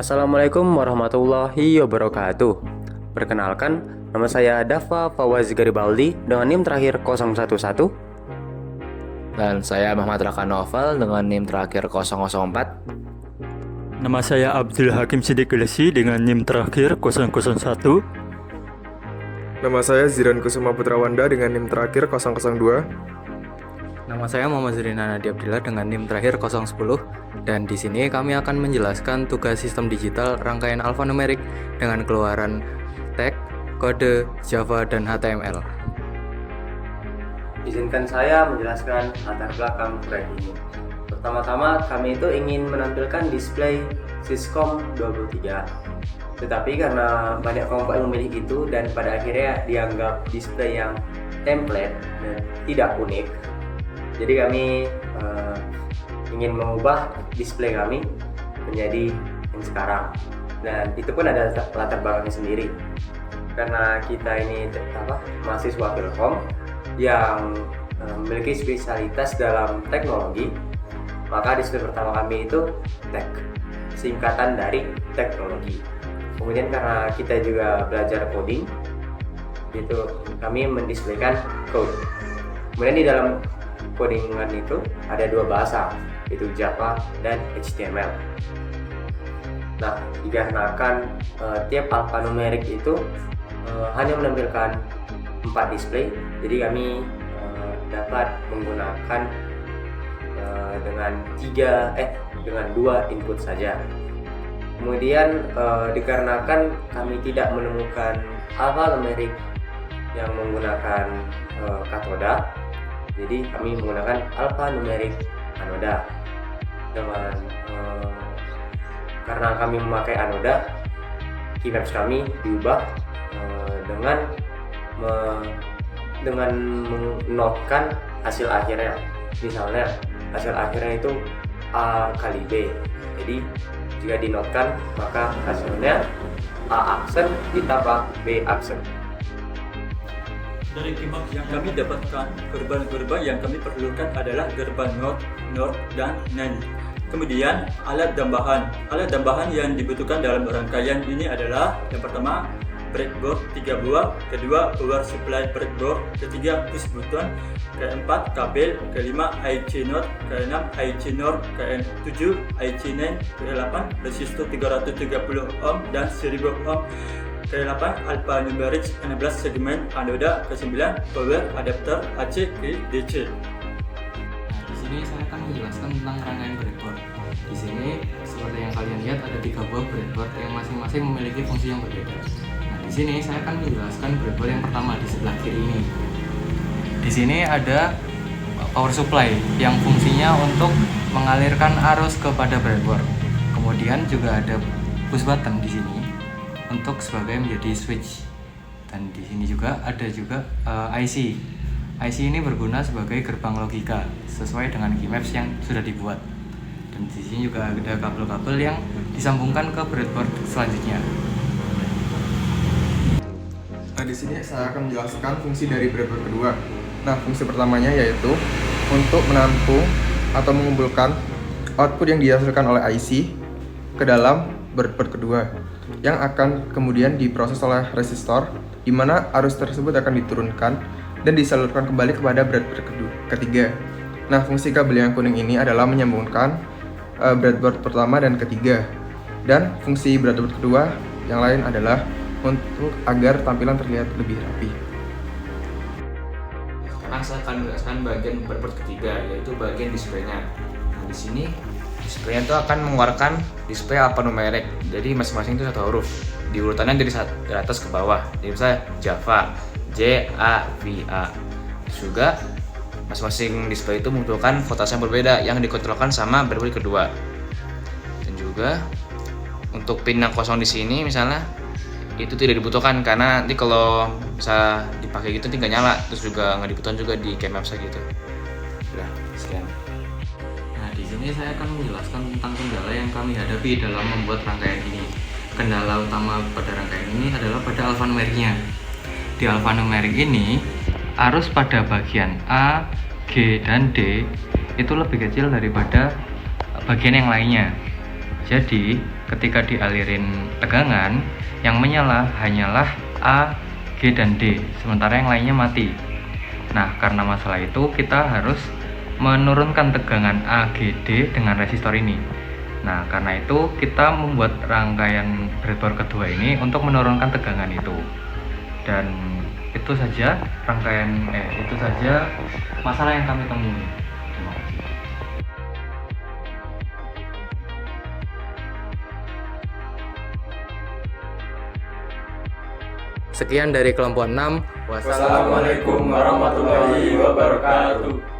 Assalamualaikum warahmatullahi wabarakatuh. Perkenalkan, nama saya Dava Fawaz Garibaldi dengan NIM terakhir 011. Dan saya Muhammad Raka Novel dengan NIM terakhir 004. Nama saya Abdul Hakim Siddiq Gelesi dengan NIM terakhir 001. Nama saya Ziran Kusuma Putrawanda dengan NIM terakhir 002. Nama saya Muhammad Zurina Nadi Abdillah dengan NIM terakhir 010 dan di sini kami akan menjelaskan tugas sistem digital rangkaian alfanumerik dengan keluaran tag, kode, Java, dan HTML. Izinkan saya menjelaskan latar belakang proyek ini. Pertama-tama kami itu ingin menampilkan display Syscom 23. Tetapi karena banyak kelompok yang memilih itu dan pada akhirnya dianggap display yang template dan tidak unik, jadi kami ingin mengubah display kami menjadi yang sekarang. Dan itu pun ada latar belakangnya sendiri. Karena kita ini mahasiswa Filkom yang memiliki spesialitas dalam teknologi, maka display pertama kami itu tech, singkatan dari teknologi. Kemudian karena kita juga belajar coding, itu kami mendisplaykan code. Kemudian di dalam codingan itu ada dua bahasa, yaitu Java dan HTML. Nah, dikarenakan tiap alfanumerik itu hanya menampilkan 4 display, jadi kami dapat menggunakan dengan 2 input saja. Kemudian dikarenakan kami tidak menemukan alfanumerik yang menggunakan katoda, jadi kami menggunakan alfanumerik anoda. Karena kami memakai anoda, keymaps kami diubah dengan menotkan hasil akhirnya. Misalnya hasil akhirnya itu A kali B. Jadi jika dinotkan maka hasilnya A aksen ditambah B aksen. Dari keymaps yang kami dapatkan, gerbang-gerbang yang kami perlukan adalah gerbang NOR, dan NAND. Kemudian alat tambahan. Alat tambahan yang dibutuhkan dalam rangkaian ini adalah yang pertama breadboard 3 buah, kedua power supply breadboard, ketiga push button, keempat kabel, kelima IC node, keenam IC node, ketujuh IC NAND, ke-8 resistor 330 ohm dan 1000 ohm, ke-8 alphanumeric 16 segmen anoda, ke-9 power adapter AC ke DC. Nah, di sini saya akan menjelaskan tentang rangkaian breadboard. Di sini seperti yang kalian lihat ada 3 buah breadboard yang masing-masing memiliki fungsi yang berbeda. Nah, di sini saya akan menjelaskan breadboard yang pertama di sebelah kiri ini. Di sini ada power supply yang fungsinya untuk mengalirkan arus kepada breadboard. Kemudian juga ada push button di sini untuk sebagai menjadi switch. Dan di sini juga ada IC. IC ini berguna sebagai gerbang logika sesuai dengan keymaps yang sudah dibuat. Dan di sini juga ada kabel-kabel yang disambungkan ke breadboard selanjutnya. Nah, di sini saya akan menjelaskan fungsi dari breadboard kedua. Nah, fungsi pertamanya yaitu untuk menampung atau mengumpulkan output yang dihasilkan oleh IC ke dalam breadboard kedua, yang akan kemudian diproses oleh resistor, di mana arus tersebut akan diturunkan dan disalurkan kembali kepada breadboard ketiga. Nah, fungsi kabel yang kuning ini adalah menyambungkan breadboard pertama dan ketiga. Dan fungsi breadboard kedua yang lain adalah untuk agar tampilan terlihat lebih rapi. Sekarang saya akan menjelaskan bagian breadboard ketiga, yaitu bagian display-nya. Nah, di sini display-nya itu akan mengeluarkan display alphanumerik. Jadi masing-masing itu satu huruf. Diurutannya dari atas ke bawah. Jadi misalnya Java, J A V A. Juga masing-masing display itu membutuhkan voltase yang berbeda yang dikontrolkan sama breadboard kedua. Dan juga untuk pin yang kosong di sini misalnya itu tidak dibutuhkan karena nanti kalau bisa dipakai gitu nanti nggak nyala, terus juga nggak dibutuhkan juga di keymaps gitu. Udah, sekian. Nah, di sini saya akan menjelaskan tentang kendala yang kami hadapi dalam membuat rangkaian ini. Kendala utama pada rangkaian ini adalah pada alfanumeriknya. Di alfanumerik ini, arus pada bagian A, G, dan D itu lebih kecil daripada bagian yang lainnya. Jadi, ketika dialirin tegangan, yang menyala hanyalah A, G, dan D, sementara yang lainnya mati. Nah, karena masalah itu kita harus menurunkan tegangan A, G, D dengan resistor ini. Nah, karena itu kita membuat rangkaian breadboard kedua ini untuk menurunkan tegangan itu. Dan itu saja masalah yang kami temui. Terima kasih. Sekian dari kelompok 6. Wassalamualaikum warahmatullahi wabarakatuh.